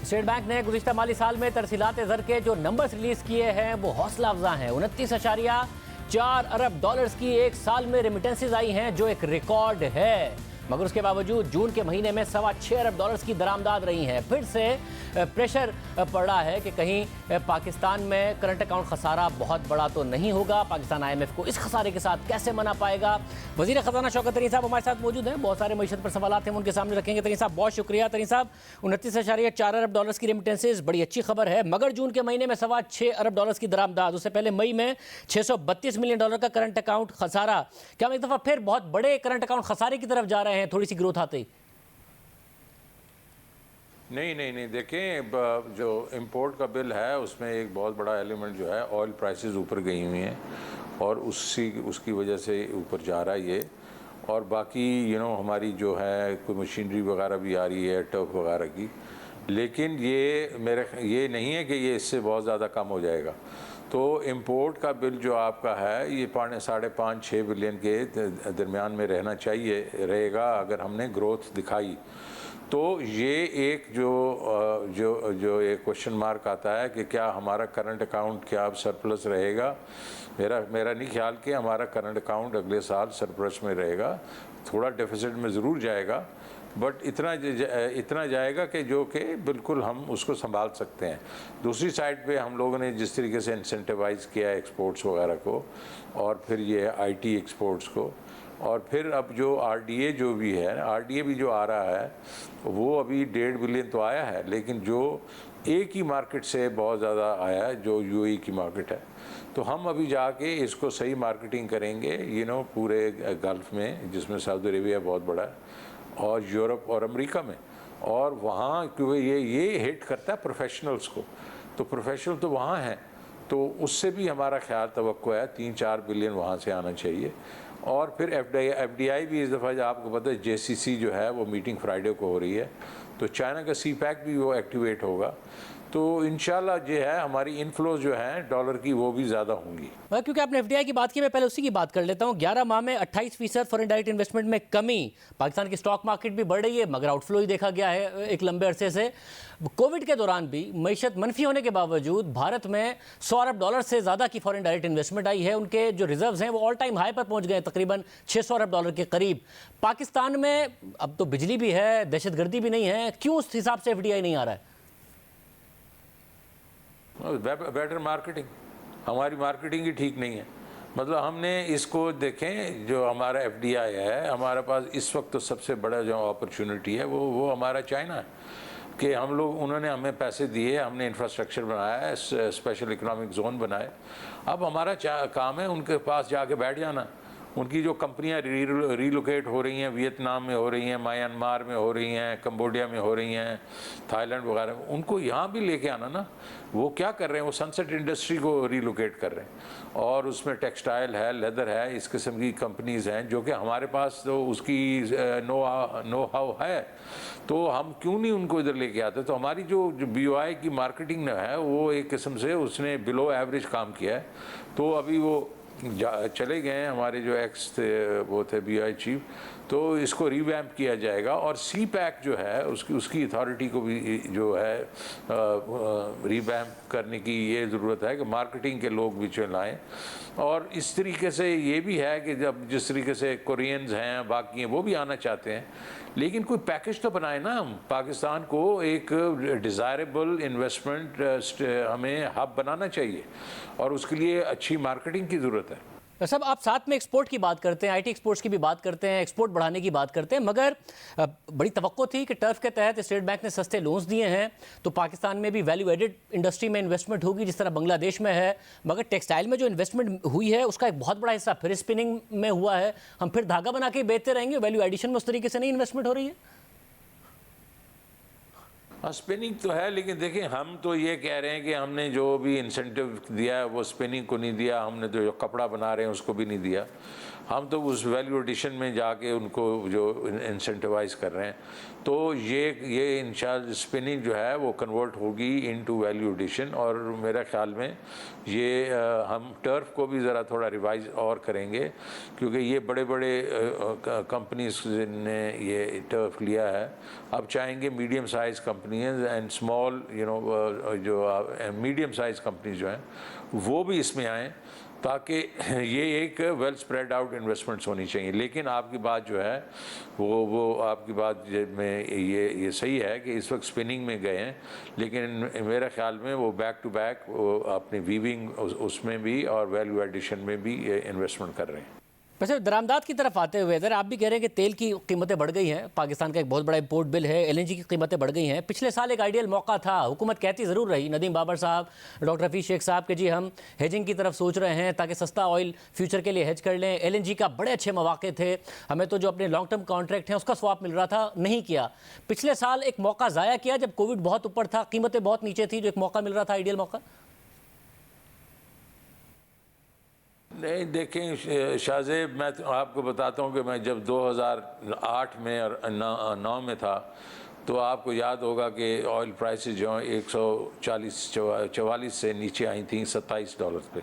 State bank ने गुज़िश्ता माली साल में तरसीलात ज़र के जो नंबर्स रिलीज किए हैं वो हौसला अफजा हैं। 29.4 अरब डॉलर्स की एक साल में रेमिटेंसेज आई हैं, जो एक रिकॉर्ड है। मगर उसके बावजूद जून के महीने में 6.25 अरब डॉलर्स की दरामदाद रही हैं। फिर से प्रेशर पड़ रहा है कि कहीं पाकिस्तान में करंट अकाउंट खसारा बहुत बड़ा तो नहीं होगा। पाकिस्तान IMF को इस खसारे के साथ कैसे मना पाएगा? वज़ीर ख़जाना शौकत तरीन साहब हमारे साथ मौजूद हैं। बहुत सारे मईशत पर सवाल हैं, उनके सामने रखेंगे। तरीन साहब बहुत शुक्रिया। तरीन साहब 29.4 अरब डॉलर्स की रेमिटेंसेज बड़ी अच्छी खबर है, मगर जून के महीने में 6.25 अरब डॉलर्स की दरामदाद, उससे पहले मई में 632 मिलियन डॉलर का करंट अकाउंट खसारा। क्या हम एक दफ़ा फिर बहुत बड़े करंट अकाउंट खसारे की तरफ जा रहे हैं थोड़ी सी ग्रोथ आते ही? नहीं देखें, जो इंपोर्ट का बिल है उसमें एक बहुत बड़ा एलिमेंट जो है ऑयल प्राइसेस ऊपर गई हुई हैं और उसकी वजह से ऊपर जा रहा है ये। और बाकी हमारी जो है कोई मशीनरी वगैरह भी आ रही है, टर्फ वगैरह की। लेकिन ये नहीं है कि ये इससे बहुत ज़्यादा कम हो जाएगा। तो इंपोर्ट का बिल जो आपका है ये 5.5-6 बिलियन के दरमियान में रहना चाहिए, रहेगा अगर हमने ग्रोथ दिखाई। तो ये एक जो एक क्वेश्चन मार्क आता है कि क्या हमारा करंट अकाउंट क्या अब सरप्लस रहेगा। मेरा नहीं ख्याल कि हमारा करंट अकाउंट अगले साल सरप्लस में रहेगा, थोड़ा डेफिसिट में ज़रूर जाएगा, बट इतना जाएगा कि जो कि बिल्कुल हम उसको संभाल सकते हैं। दूसरी साइड पे हम लोगों ने जिस तरीके से इंसेंटिवाइज़ किया है एक्सपोर्ट्स वगैरह को, और फिर ये IT एक्सपोर्ट्स को, और फिर अब जो RDA जो भी है, RDA भी जो आ रहा है वो अभी 1.5 बिलियन तो आया है, लेकिन जो एक ही मार्केट से बहुत ज़्यादा आया है जो UAE की मार्केट है। तो हम अभी जाके इसको सही मार्केटिंग करेंगे पूरे गल्फ़ में, जिसमें सऊदी अरेबिया बहुत बड़ा है, और यूरोप और अमेरिका में। और वहाँ क्योंकि ये हिट करता है प्रोफेशनल्स को, तो प्रोफेशनल तो वहाँ हैं, तो उससे भी हमारा ख्याल तवक्को है 3-4 बिलियन वहाँ से आना चाहिए। और फिर FDI भी इस दफ़ा आपको पता है JCC जो है वो मीटिंग फ्राइडे को हो रही है, तो चाइना का CPEC भी वो एक्टिवेट होगा। तो इंशाल्लाह जो है हमारी इनफ्लोज जो हैं डॉलर की वो भी ज़्यादा होंगी। क्योंकि आपने FDI की बात की, मैं पहले उसी की बात कर लेता हूँ। 11 माह में 28% फॉरेन डायरेक्ट इन्वेस्टमेंट में कमी। पाकिस्तान की स्टॉक मार्केट भी बढ़ रही है, मगर आउटफ्लो ही देखा गया है एक लंबे अरसे से। कोविड के दौरान भी मईशत मनफी होने के बावजूद भारत में 100 अरब डॉलर से ज़्यादा की फॉरेन डायरेक्ट इन्वेस्टमेंट आई है। उनके जो रिजर्व्स हैं वो ऑल टाइम हाई पर पहुँच गए, तकरीबन 600 अरब डॉलर के करीब। पाकिस्तान में अब तो बिजली भी है, दहशतगर्दी भी नहीं है, क्यों उस हिसाब से FDI नहीं आ रहा है? बेटर मार्केटिंग, हमारी मार्केटिंग ही ठीक नहीं है। मतलब हमने इसको देखें, जो हमारा FDI है, हमारे पास इस वक्त तो सबसे बड़ा जो अपॉर्चुनिटी है वो हमारा चाइना है कि हम लोग उन्होंने हमें पैसे दिए, हमने इंफ्रास्ट्रक्चर बनाया है, स्पेशल इकोनॉमिक जोन बनाए। अब हमारा काम है उनके पास जाके बैठ जाना। उनकी जो कंपनियां रीलोकेट हो रही हैं, वियतनाम में हो रही हैं, म्यांमार में हो रही हैं, कंबोडिया में हो रही हैं, थाईलैंड वगैरह, उनको यहाँ भी लेके आना ना। वो क्या कर रहे हैं, वो सनसेट इंडस्ट्री को रीलोकेट कर रहे हैं, और उसमें टेक्सटाइल है, लेदर है, इस किस्म की कंपनीज़ हैं जो कि हमारे पास तो उसकी नो हाउ है। तो हम क्यों नहीं उनको इधर लेके आते? तो हमारी जो BOI की मार्केटिंग है वो एक किस्म से उसने बिलो एवरेज काम किया है। तो अभी वो चले गए हैं हमारे जो वो थे BOI चीफ, तो इसको रिवैम्प किया जाएगा। और CPEC जो है उसकी अथॉरिटी को भी जो है रिवैम्प करने की ये ज़रूरत है कि मार्केटिंग के लोग भी लाएँ। और इस तरीके से ये भी है कि जब जिस तरीके से कोरियंस हैं, बाकी हैं, वो भी आना चाहते हैं, लेकिन कोई पैकेज तो बनाए ना। हम पाकिस्तान को एक डिज़ायरेबल इन्वेस्टमेंट हमें हब बनाना चाहिए, और उसके लिए अच्छी मार्केटिंग की ज़रूरत है। सब आप साथ में एक्सपोर्ट की बात करते हैं, IT एक्सपोर्ट्स की भी बात करते हैं, एक्सपोर्ट बढ़ाने की बात करते हैं, मगर बड़ी तवक्को थी कि टर्फ के तहत स्टेट बैंक ने सस्ते लोन्स दिए हैं तो पाकिस्तान में भी वैल्यू एडेड इंडस्ट्री में इन्वेस्टमेंट होगी जिस तरह बांग्लादेश में है। मगर टेक्सटाइल में जो इन्वेस्टमेंट हुई है उसका एक बहुत बड़ा हिस्सा फिर स्पिनिंग में हुआ है। हम फिर धागा बना के बेचते रहेंगे, वैल्यू एडिशन में उस तरीके से नहीं इन्वेस्टमेंट हो रही है। स्पिनिंग तो है, लेकिन देखिए हम तो ये कह रहे हैं कि हमने जो भी इंसेंटिव दिया है वो स्पिनिंग को नहीं दिया, हमने तो जो कपड़ा बना रहे हैं उसको भी नहीं दिया। हम तो उस वैल्यू एडिशन में जाके उनको जो इंसेंटिवाइज कर रहे हैं। तो ये इंशाल्लाह स्पिनिंग जो है वो कन्वर्ट होगी इनटू वैल्यू एडिशन, और मेरा ख्याल में ये हम टर्फ को भी ज़रा थोड़ा रिवाइज और करेंगे, क्योंकि ये बड़े बड़े कंपनीज ने ये टर्फ लिया है। अब चाहेंगे medium size companies and small जो मीडियम साइज़ कंपनीज जो हैं वो भी इसमें आएँ, ताकि ये एक वेल स्प्रेड आउट इन्वेस्टमेंट्स होनी चाहिए। लेकिन आपकी बात जो है वो आपकी बात में ये सही है कि इस वक्त स्पिनिंग में गए हैं, लेकिन मेरे ख्याल में वो बैक टू बैक अपनी वीविंग उसमें भी और वैल्यू एडिशन में भी इन्वेस्टमेंट कर रहे हैं। वैसे दरामदात की तरफ आते हुए अगर आप भी कह रहे हैं कि तेल की कीमतें बढ़ गई हैं, पाकिस्तान का एक बहुत बड़ा इंपोर्ट बिल है, एलएनजी की कीमतें बढ़ गई हैं। पिछले साल एक आइडियल मौका था, हुकूमत कहती ज़रूर रही, नदीम बाबर साहब, डॉक्टर रफ़ी शेख साहब के जी हम हेजिंग की तरफ सोच रहे हैं ताकि सस्ता ऑयल फ्यूचर के लिए हेज कर लें। एलएनजी का बड़े अच्छे मौके थे, हमें तो जो अपने लॉन्ग टर्म कॉन्ट्रैक्ट हैं उसका स्वाप मिल रहा था, नहीं किया। पिछले साल एक मौका ज़ाया किया जब कोविड बहुत ऊपर था, कीमतें बहुत नीचे थी, जो एक मौका मिल रहा था, आइडियल मौका। नहीं देखें शाहजेब, मैं तो आपको बताता हूँ कि मैं जब 2008 में और 9 में था तो आपको याद होगा कि ऑयल प्राइसेस जो हैं 144 से नीचे आई थी $27 पे।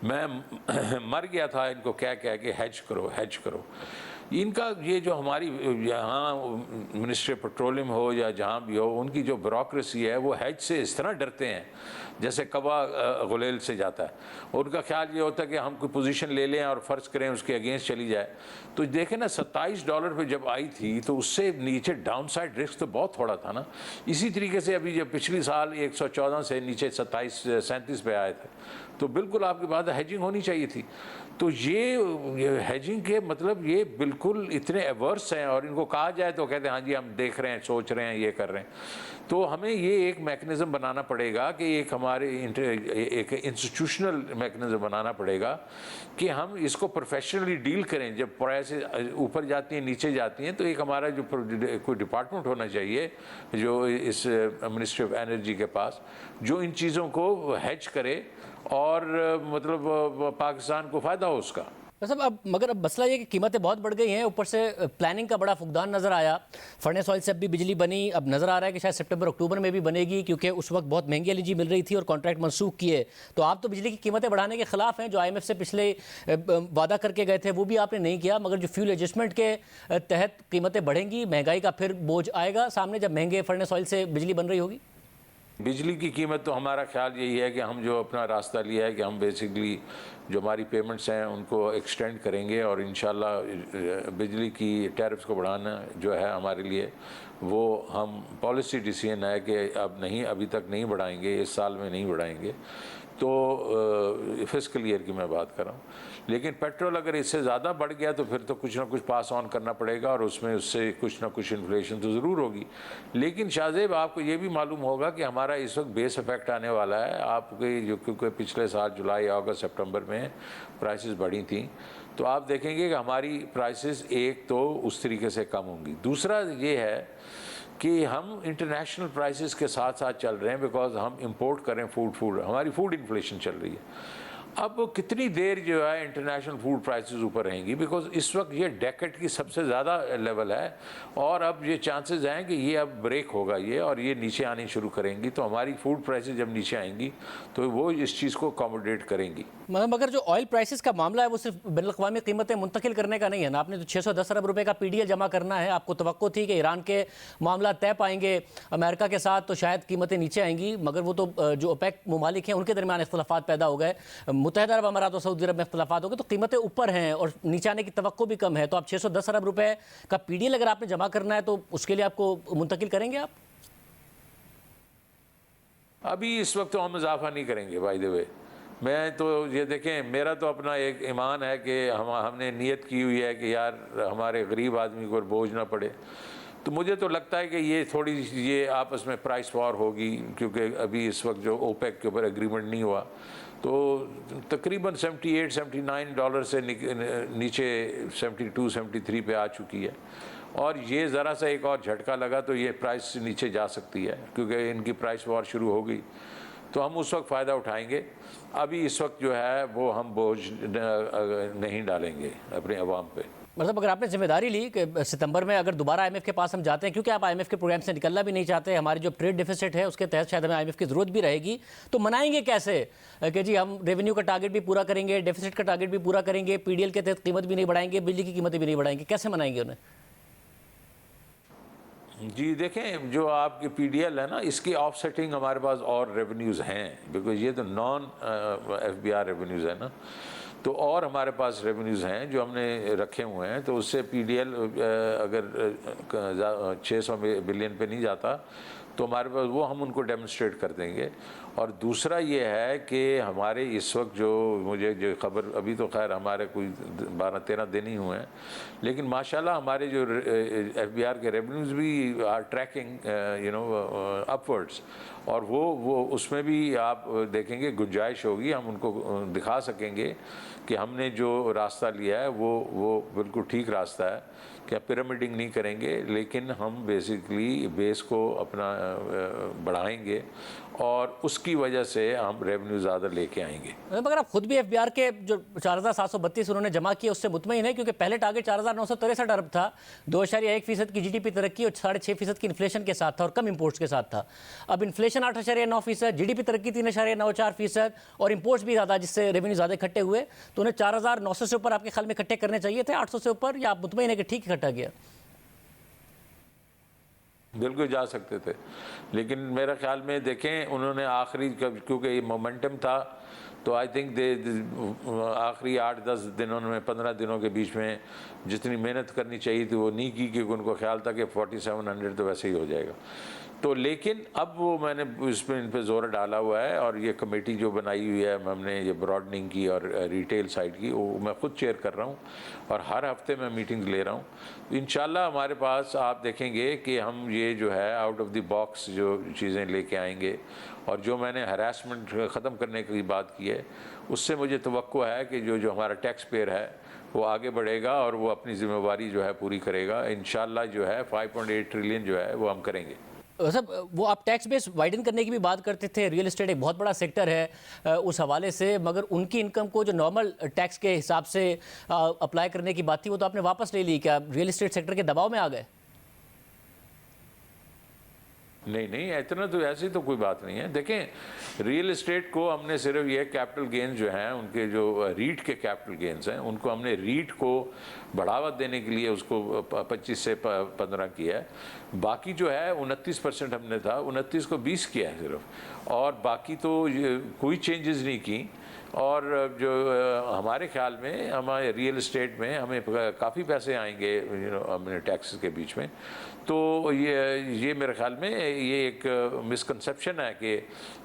मैं मर गया था इनको कह के हैज करो। इनका ये जो हमारी यहाँ मिनिस्ट्री पेट्रोलियम हो या जहाँ भी हो, उनकी जो ब्यूरोक्रेसी है वो हैज से इस तरह डरते हैं जैसे कबा गुलेल से जाता है। उनका ख्याल ये होता है कि हम कोई पोजीशन ले लें और फ़र्ज़ करें उसके अगेंस्ट चली जाए। तो देखें ना, $27 पे जब आई थी तो उससे नीचे डाउन साइड रिस्क तो बहुत थोड़ा था ना। इसी तरीके से अभी जब पिछली साल 114 से नीचे 37 पे आए थे, तो बिल्कुल आपकी बात है, हेजिंग होनी चाहिए थी। तो ये हेजिंग के मतलब ये बिल्कुल इतने एवर्स हैं, और इनको कहा जाए तो कहते हैं हाँ जी हम देख रहे हैं, सोच रहे हैं, ये कर रहे हैं। तो हमें ये एक मैकेनिज़्म बनाना पड़ेगा कि एक हमारे एक इंस्टीट्यूशनल मैकेनिज़्म बनाना पड़ेगा कि हम इसको प्रोफेशनली डील करें। जब प्राइसेस ऊपर जाती हैं, नीचे जाती हैं, तो एक हमारा जो कोई डिपार्टमेंट होना चाहिए जो इस मिनिस्ट्री ऑफ एनर्जी के पास, जो इन चीज़ों को हेज करे और मतलब पाकिस्तान को फ़ायदा हो उसका। सब अब मगर अब मसला ये कि कीमतें बहुत बढ़ गई हैं, ऊपर से प्लानिंग का बड़ा फुकदान नज़र आया। फर्नेस ऑयल से अब भी बिजली बनी, अब नज़र आ रहा है कि शायद सितंबर अक्टूबर में भी बनेगी, क्योंकि उस वक्त बहुत महंगी एलएनजी मिल रही थी और कॉन्ट्रैक्ट मनसूख किए। तो आप तो बिजली की कीमतें बढ़ाने के खिलाफ हैं, जो IMF से पिछले वादा करके गए थे वो भी आपने नहीं किया। मगर जो फ्यूल एडजस्टमेंट के तहत कीमतें बढ़ेंगी, महंगाई का फिर बोझ आएगा सामने जब महंगे फर्नेस ऑयल से बिजली बन रही होगी। बिजली की कीमत तो हमारा ख्याल यही है कि हम जो अपना रास्ता लिया है कि हम बेसिकली जो हमारी पेमेंट्स हैं उनको एक्सटेंड करेंगे, और इंशाल्लाह बिजली की टैरिफ्स को बढ़ाना जो है हमारे लिए वो हम पॉलिसी डिसीजन है कि अब नहीं, अभी तक नहीं बढ़ाएंगे, इस साल में नहीं बढ़ाएंगे। तो फिस्कल ईयर की मैं बात कर रहा हूँ। लेकिन पेट्रोल अगर इससे ज़्यादा बढ़ गया तो फिर तो कुछ ना कुछ पास ऑन करना पड़ेगा, और उससे कुछ ना कुछ इन्फ्लेशन तो ज़रूर होगी। लेकिन शाहजेब आपको ये भी मालूम होगा कि हमारा इस वक्त बेस इफेक्ट आने वाला है आपके, जो क्योंकि पिछले साल जुलाई, अगस्त, सितंबर में प्राइसेस बढ़ी थी, तो आप देखेंगे कि हमारी प्राइसेस एक तो उस तरीके से कम होंगी। दूसरा ये है कि हम इंटरनेशनल प्राइसेस के साथ साथ चल रहे हैं, बिकॉज हम इंपोर्ट करें फूड हमारी फूड इन्फ्लेशन चल रही है। अब कितनी देर जो है इंटरनेशनल फूड प्राइसेस ऊपर रहेंगी, बिकॉज इस वक्त ये डेकेड की सबसे ज़्यादा लेवल है, और अब ये चांसेस हैं कि ये अब ब्रेक होगा ये, और ये नीचे आनी शुरू करेंगी। तो हमारी फूड प्राइसेस जब नीचे आएंगी तो वो इस चीज़ को अकोमोडेट करेंगी। मगर जो ऑयल प्राइसेस का मामला है वो सिर्फ बैनुल-अक़वामी कीमतें मुंतकिल करने का नहीं है ना। आपने तो 610 अरब रुपए का PDL जमा करना है। आपको तवक्को थी कि ईरान के मामला तय पाएंगे अमेरिका के साथ तो शायद कीमतें नीचे आएंगी, मगर वो तो जो ओपेक ममालिक हैं उनके दरमियान इख्तलाफात पैदा हो गए, मुत्तहिदा अरब अमारात और सऊदी अरब में इख्तलाफात हो गए, तो कीमतें ऊपर हैं और नीचे आने की तवक्को भी कम है। तो आप 610 अरब रुपए का PDL अगर आपने जमा करना है तो उसके लिए आपको मुंतकिल करेंगे आप? अभी इस वक्त तो हम इजाफा नहीं करेंगे। बाय द वे, मैं तो ये देखें, मेरा तो अपना एक ईमान है कि हमने नियत की हुई है कि यार हमारे गरीब आदमी को बोझ ना पड़े। तो मुझे तो लगता है कि ये आपस में प्राइस वॉर होगी, क्योंकि अभी इस वक्त जो ओपेक के ऊपर एग्रीमेंट नहीं हुआ, तो तकरीबन $78-79 से नीचे 72-73 पे आ चुकी है, और ये ज़रा सा एक और झटका लगा तो ये प्राइस नीचे जा सकती है, क्योंकि इनकी प्राइस वॉर शुरू हो गई। तो हम उस वक्त फ़ायदा उठाएंगे। अभी इस वक्त जो है वो हम बोझ नहीं डालेंगे अपने अवाम पे। मतलब अगर आपने जिम्मेदारी ली कि सितंबर में अगर दोबारा आईएमएफ के पास हम जाते हैं, क्योंकि आप आईएमएफ के प्रोग्राम से निकलना भी नहीं चाहते, हमारी जो ट्रेड डिफिसिट है उसके तहत शायद हमें आईएमएफ की ज़रूरत भी रहेगी, तो मनाएंगे कैसे कि जी हम रेवेन्यू का टारगेट भी पूरा करेंगे, डेफिसिट का टारगेट भी पूरा करेंगे, पीडीएल के तहत कीमत भी नहीं बढ़ाएंगे, बिजली की कीमतें भी नहीं बढ़ाएंगे, कैसे मनाएंगे उन्हें? जी देखें, जो आपकी पीडीएल है ना, इसकी ऑफसेटिंग हमारे पास और रेवेन्यूज़ हैं, बिकॉज ये तो नॉन एफबीआर रेवेन्यूज़ है ना, तो और हमारे पास रेवेन्यूज़ हैं जो हमने रखे हुए हैं। तो उससे पीडीएल अगर 600 बिलियन पे नहीं जाता तो हमारे पास वो हम उनको डेमोन्स्ट्रेट कर देंगे। और दूसरा ये है कि हमारे इस वक्त जो मुझे जो खबर, अभी तो खैर हमारे कोई 12-13 दिन ही हुए हैं, लेकिन माशाल्लाह हमारे जो एफबीआर के रेवेन्यूज़ भी आर ट्रैकिंग अपवर्ड्स, और वो उसमें भी आप देखेंगे गुंजाइश होगी, हम उनको दिखा सकेंगे कि हमने जो रास्ता लिया है वो बिल्कुल ठीक रास्ता है, कि पिरामिडिंग नहीं करेंगे, लेकिन हम बेसिकली बेस को अपना बढ़ाएंगे और उसकी वजह से हम रेवेन्यू ज़्यादा लेके आएंगे। मगर आप खुद भी एफबीआर के जो 4,732 उन्होंने जमा किए उससे मुतमईन है, क्योंकि पहले टारगेट 4,963 अरब था, 2.1% की जीडीपी तरक्की और 6.5% की इन्फ्लेशन के साथ था और कम इंपोर्ट्स के साथ था। अब इन्फ्लेशन 8.9%, जीडीपी तरक्की 3.94% और इंपोर्ट्स भी ज़्यादा, जिससे रेवेन्यू ज़्यादा इकट्ठे हुए। तो उन्हें 4,900 से ऊपर आपके ख्याल में इकट्ठे करने चाहिए थे, 800 से ऊपर, या आप मुतमईन है कि ठीक इकट्ठा गया? बिल्कुल जा सकते थे, लेकिन मेरे ख्याल में देखें उन्होंने आखिरी, क्योंकि ये मोमेंटम था, तो आई थिंक आखिरी 8-10 दिनों में, 15 दिनों के बीच में जितनी मेहनत करनी चाहिए थी वो नहीं की, क्योंकि उनको ख्याल था कि 4700 तो वैसे ही हो जाएगा। तो लेकिन अब वो मैंने इसमें इन पे ज़ोर डाला हुआ है, और ये कमेटी जो बनाई हुई है हमने, ये ब्रॉडनिंग की और रिटेल साइड की, वो मैं ख़ुद चेयर कर रहा हूँ और हर हफ्ते मैं मीटिंग्स ले रहा हूँ। इंशाल्लाह हमारे पास आप देखेंगे कि हम ये जो है आउट ऑफ द बॉक्स जो चीज़ें लेके आएंगे, और जो मैंने हरासमेंट ख़त्म करने की बात की है, उससे मुझे तवक्को है कि जो हमारा टैक्स पेयर है वो आगे बढ़ेगा और वो अपनी ज़िम्मेवारी जो है पूरी करेगा। इंशाल्लाह जो है 5.8 ट्रिलियन जो है वो हम करेंगे। सब वो आप टैक्स बेस वाइडन करने की भी बात करते थे, रियल एस्टेट एक बहुत बड़ा सेक्टर है उस हवाले से, मगर उनकी इनकम को जो नॉर्मल टैक्स के हिसाब से अप्लाई करने की बात थी वो तो आपने वापस ले ली। क्या रियल एस्टेट सेक्टर के दबाव में आ गए? नहीं, इतना तो ऐसी तो कोई बात नहीं है। देखें, रियल एस्टेट को हमने सिर्फ ये कैपिटल गेंस जो हैं, उनके जो रीट के कैपिटल गेंस हैं, उनको हमने रीट को बढ़ावा देने के लिए उसको 25 से 15 किया है। बाकी जो है 29% हमने था, 29 को 20 किया है सिर्फ, और बाकी तो कोई चेंजेस नहीं की। और जो हमारे ख्याल में हमारे रियल एस्टेट में हमें काफ़ी पैसे आएंगे हमने टैक्स के बीच में। तो ये मेरे ख्याल में ये एक मिसकंसेप्शन है कि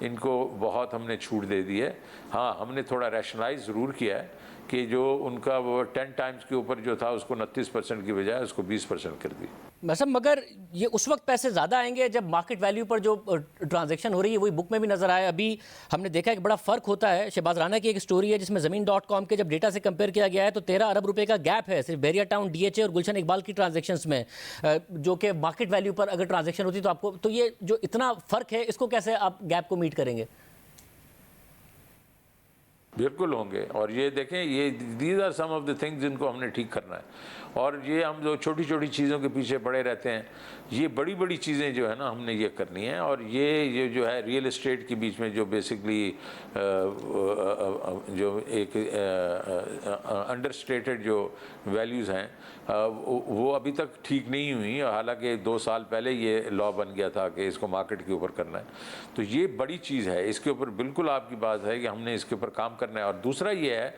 इनको बहुत हमने छूट दे दी है। हाँ, हमने थोड़ा रैशनलाइज ज़रूर किया है कि जो उनका वो 10 टाइम्स के ऊपर जो था उसको 29% की बजाय उसको 20% कर दी। मतलब मगर ये उस वक्त पैसे ज़्यादा आएंगे जब मार्केट वैल्यू पर जो ट्रांजैक्शन हो रही है वही बुक में भी नजर आया। अभी हमने देखा एक बड़ा फ़र्क होता है। शहबाज राना की एक स्टोरी है जिसमें ज़मीन.com के जब डेटा से कंपेयर किया गया है तो 13 अरब रुपए का गैप है सिर्फ बैरिया टाउन, डीएचए और गुलशन इकबाल की ट्रांजैक्शंस में, जो कि मार्केट वैल्यू पर अगर ट्रांजैक्शन होती तो आपको, तो ये जो इतना फ़र्क है इसको कैसे आप गैप को मीट करेंगे? बिल्कुल होंगे, और ये देखें, ये these are some of the things जिनको हमने ठीक करना है। और ये हम जो छोटी छोटी चीज़ों के पीछे पड़े रहते हैं, ये बड़ी बड़ी चीज़ें जो है ना हमने ये करनी है। और ये जो है रियल एस्टेट के बीच में जो बेसिकली जो एक अंडरस्टेटेड जो वैल्यूज़ हैं वो अभी तक ठीक नहीं हुई। हालांकि 2 साल पहले ये लॉ बन गया था कि इसको मार्केट के ऊपर करना है, तो ये बड़ी चीज़ है। इसके ऊपर बिल्कुल आपकी बात है कि हमने इसके ऊपर काम करना है। और दूसरा ये है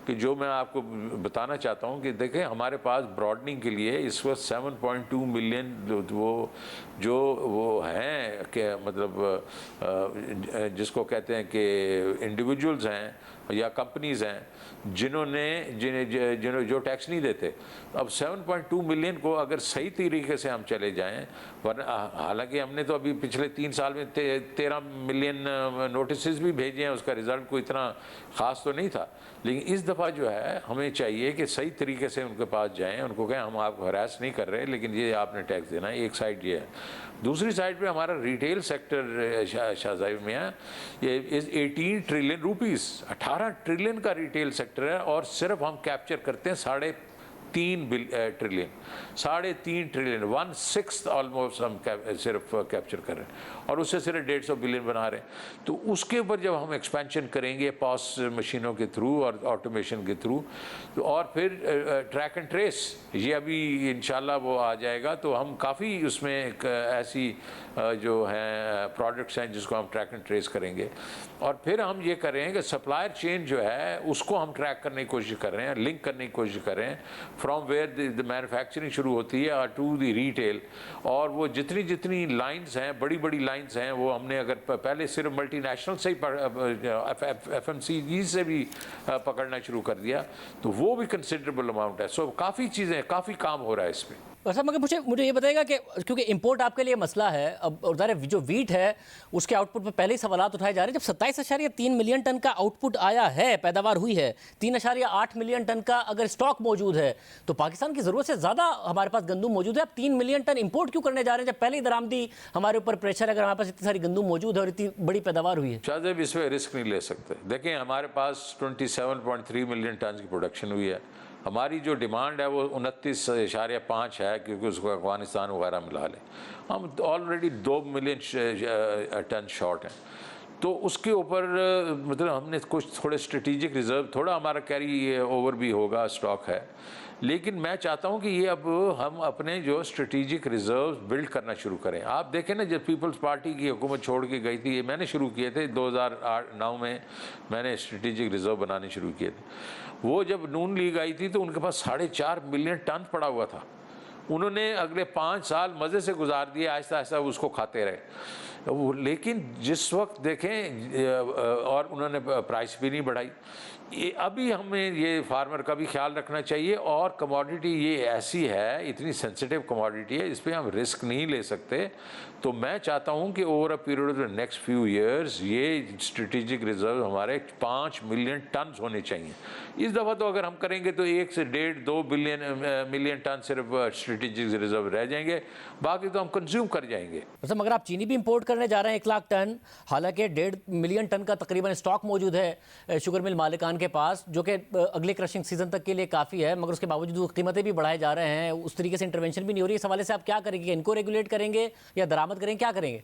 कि जो मैं आपको बताना चाहता हूँ कि देखें, हमारे पास ब्रॉडनिंग के लिए इस वक्त 7.2 मिलियन वो हैं कि मतलब जिसको कहते हैं कि इंडिविजुअल्स हैं या कंपनीज़ हैं जिन्होंने जो टैक्स नहीं देते। अब 7.2 मिलियन को अगर सही तरीके से हम चले जाएं, वरना हालांकि हमने तो अभी पिछले 3 साल में 13 मिलियन नोटिस भी भेजे हैं, उसका रिज़ल्ट कोई इतना ख़ास तो नहीं था, लेकिन इस दफ़ा जो है हमें चाहिए कि सही तरीके से उनके पास जाएं। जाएं, उनको कहें हम आपको हरास नहीं कर रहे लेकिन ये आपने टैक्स देना है। एक साइड ये है। दूसरी साइड पे हमारा रिटेल सेक्टर शाहज़ाब में है, ये इज़ 18 ट्रिलियन रुपीस, 18 ट्रिलियन का रिटेल सेक्टर है और सिर्फ हम कैप्चर करते हैं 3.5 ट्रिलियन, 3.5 ट्रिलियन, 1/6 ऑलमोस्ट हम सिर्फ कैप्चर कर रहे हैं और उससे सिर्फ 150 बिलियन बना रहे हैं। तो उसके ऊपर जब हम एक्सपेंशन करेंगे पॉस मशीनों के थ्रू और ऑटोमेशन के थ्रू, तो और फिर ट्रैक एंड ट्रेस ये अभी इंशाल्लाह वो आ जाएगा, तो हम काफ़ी उसमें एक ऐसी जो हैं प्रोडक्ट्स हैं जिसको हम ट्रैक एंड ट्रेस करेंगे। और फिर हम ये कर रहे हैं कि सप्लायर चेन जो है उसको हम ट्रैक करने की कोशिश कर रहे हैं, लिंक करने की कोशिश कर रहे हैं फ्रॉम वेयर द मैन्युफैक्चरिंग शुरू होती है टू द रिटेल। और वो जितनी जितनी लाइंस हैं, बड़ी बड़ी लाइंस हैं, वो हमने अगर पहले सिर्फ मल्टीनेशनल से ही FMCG से भी पकड़ना शुरू कर दिया तो वो भी कंसिडरेबल अमाउंट है। सो काफ़ी चीज़ें, काफ़ी काम हो रहा है इसमें। अच्छा, मगर मुझे ये बताएगा कि क्योंकि इंपोर्ट आपके लिए मसला है, अब और ज़ाहिर है जो वीट है उसके आउटपुट पर पहले ही सवालात उठाए जा रहे हैं। जब 27.3 मिलियन टन का आउटपुट आया है, पैदावार हुई है, 3.8 मिलियन टन का अगर स्टॉक मौजूद है, तो पाकिस्तान की ज़रूरत से ज़्यादा हमारे पास गंदम मौजूद है। अब 3 मिलियन टन इंपोर्ट क्यों करने जा रहे हैं जब पहले ही दरामदी हमारे ऊपर प्रेशर है, अगर हमारे पास इतनी सारी गंदम मौजूद है और इतनी बड़ी पैदावार हुई है? शाहज़ाब इस पर रिस्क नहीं ले सकते। देखें हमारे पास 27.3 मिलियन टन की प्रोडक्शन हुई है, हमारी जो डिमांड है वो 29.5 है, क्योंकि उसको अफगानिस्तान वगैरह मिला लें, हम ऑलरेडी 2 मिलियन टन शॉर्ट हैं। तो उसके ऊपर मतलब हमने कुछ थोड़े स्ट्रेटेजिक रिज़र्व, थोड़ा हमारा कैरी ओवर भी होगा, स्टॉक है, लेकिन मैं चाहता हूं कि ये अब हम अपने जो स्ट्रेटेजिक रिज़र्व बिल्ड करना शुरू करें। आप देखें ना, जब पीपल्स पार्टी की हुकूमत छोड़ के गई थी, ये मैंने शुरू किए थे 2009 में, मैंने स्ट्रेटेजिक रिज़र्व बनाने शुरू किए थे। वो जब नून लीग आई थी तो उनके पास 4.5 मिलियन टन पड़ा हुआ था। उन्होंने अगले 5 साल मज़े से गुजार दिए, आहिस्ता आहिस्ता उसको खाते रहे। लेकिन जिस वक्त देखें और उन्होंने प्राइस भी नहीं बढ़ाई। ये अभी हमें ये फार्मर का भी ख्याल रखना चाहिए। और कमोडिटी ये ऐसी है, इतनी सेंसिटिव कमोडिटी है, इस पर हम रिस्क नहीं ले सकते। तो मैं चाहता हूँ कि over a period of the next few years ये स्ट्रेटेजिक रिजर्व हमारे 5 मिलियन टन होने चाहिए। इस दफ़ा तो अगर हम करेंगे तो 1 से 1.5-2 मिलियन टन सिर्फ स्ट्रेटेजिक रिजर्व रह जाएंगे, बाकी तो हम कंज्यूम कर जाएंगे। मतलब मगर आप चीनी भी इंपोर्ट करने जा रहे हैं 1 लाख टन, हालांकि 1.5 मिलियन टन का तकरीबन स्टॉक मौजूद है शुगर मिल मालिकान के पास, जो कि अगले क्रशिंग सीजन तक के लिए काफ़ी है, मगर उसके बावजूद कीमतें भी बढ़ाए जा रहे हैं, उस तरीके से इंटरवेंशन भी नहीं हो रही। इस हवाले से आप क्या करेंगे? इनको रेगुलेट करेंगे या दरामद करेंगे, क्या करेंगे?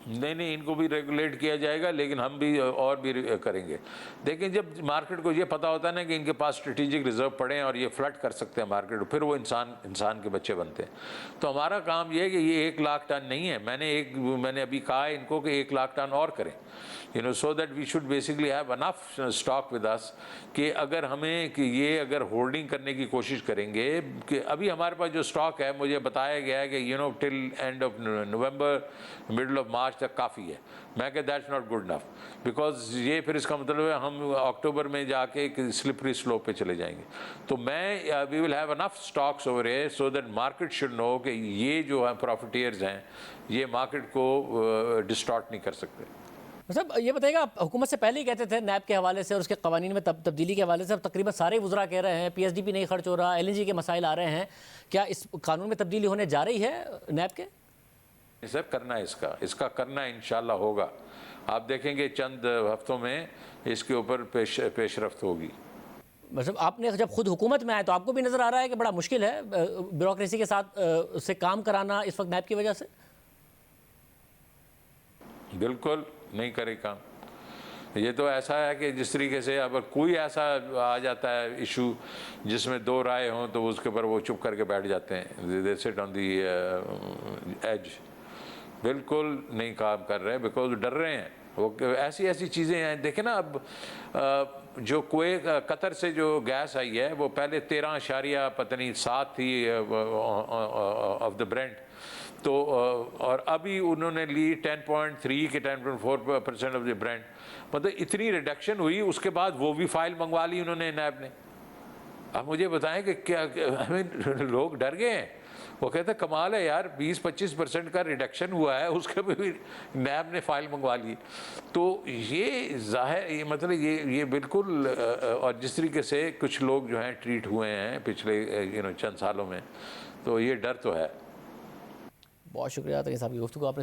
नहीं, इनको भी रेगुलेट किया जाएगा, लेकिन हम भी और भी करेंगे। देखें, जब मार्केट को ये पता होता है ना कि इनके पास स्ट्रेटेजिक रिजर्व पड़े हैं और ये फ्लड कर सकते हैं मार्केट को, फिर वो इंसान के बच्चे बनते हैं। तो हमारा काम ये है कि ये 1 लाख टन नहीं है, मैंने अभी कहा है इनको कि 1 लाख टन और करें, so that we should basically have enough stock with us, कि अगर हमें कि ये अगर होल्डिंग करने की कोशिश करेंगे कि अभी हमारे पास जो स्टॉक है, मुझे बताया गया है कि till end of November, middle of March तक काफ़ी है। मैं कहता that's not good enough, because ये फिर इसका मतलब है हम अक्टूबर में जाके स्लिपरी स्लोप पे चले जाएंगे। तो मैं we will have enough stocks over here so that market should know कि ये जो है प्रॉफिटियर्स हैं, ये मार्केट को डिस्टॉर्ट नहीं कर सकते। मतलब ये बताइएगा, आप हुकूमत से पहले ही कहते थे नैब के हवाले से और उसके कवानीन में तब्दीली के हवाले से, अब तकरीबन सारे वुज़रा कह रहे हैं PSDP नहीं खर्च हो रहा, LNG के मसाइल आ रहे हैं, क्या इस कानून में तब्दीली होने जा रही है नैब के? सर करना है, इसका करना इंशाल्लाह होगा। आप देखेंगे चंद हफ्तों में इसके ऊपर पेशरफ्त होगी। मतलब आपने जब खुद हुकूमत में आए तो आपको भी नज़र आ रहा है कि बड़ा मुश्किल है ब्यूरोक्रेसी के साथ से काम कराना इस वक्त नैब की वजह से? बिल्कुल नहीं करे काम। ये तो ऐसा है कि जिस तरीके से अगर कोई ऐसा आ जाता है इशू जिसमें 2 राय हों तो उसके ऊपर वो चुप करके बैठ जाते हैं, they sit on the edge. बिल्कुल नहीं काम कर रहे बिकॉज डर रहे हैं। वो ऐसी चीज़ें हैं। देखें ना, अब जो कुवैत कतर से जो गैस आई है वो पहले 13.7 थी ऑफ द ब्रेंट, तो और अभी उन्होंने ली 10.3 के 10.4% ऑफ द ब्रेंट। मतलब इतनी रिडक्शन हुई, उसके बाद वो भी फाइल मंगवा ली उन्होंने नैब ने। अब मुझे बताएं कि क्या हमें लोग डर गए हैं। वो कहते कमाल है यार, 20-25% का रिडक्शन हुआ है, उसके भी नैब ने फाइल मंगवा ली। तो ये जाहिर, ये मतलब ये बिल्कुल और जिस तरीके से कुछ लोग जो हैं ट्रीट हुए हैं पिछले चंद सालों में, तो ये डर तो है। बहुत शुक्रिया तकी साहब की गुफ्तगू आपने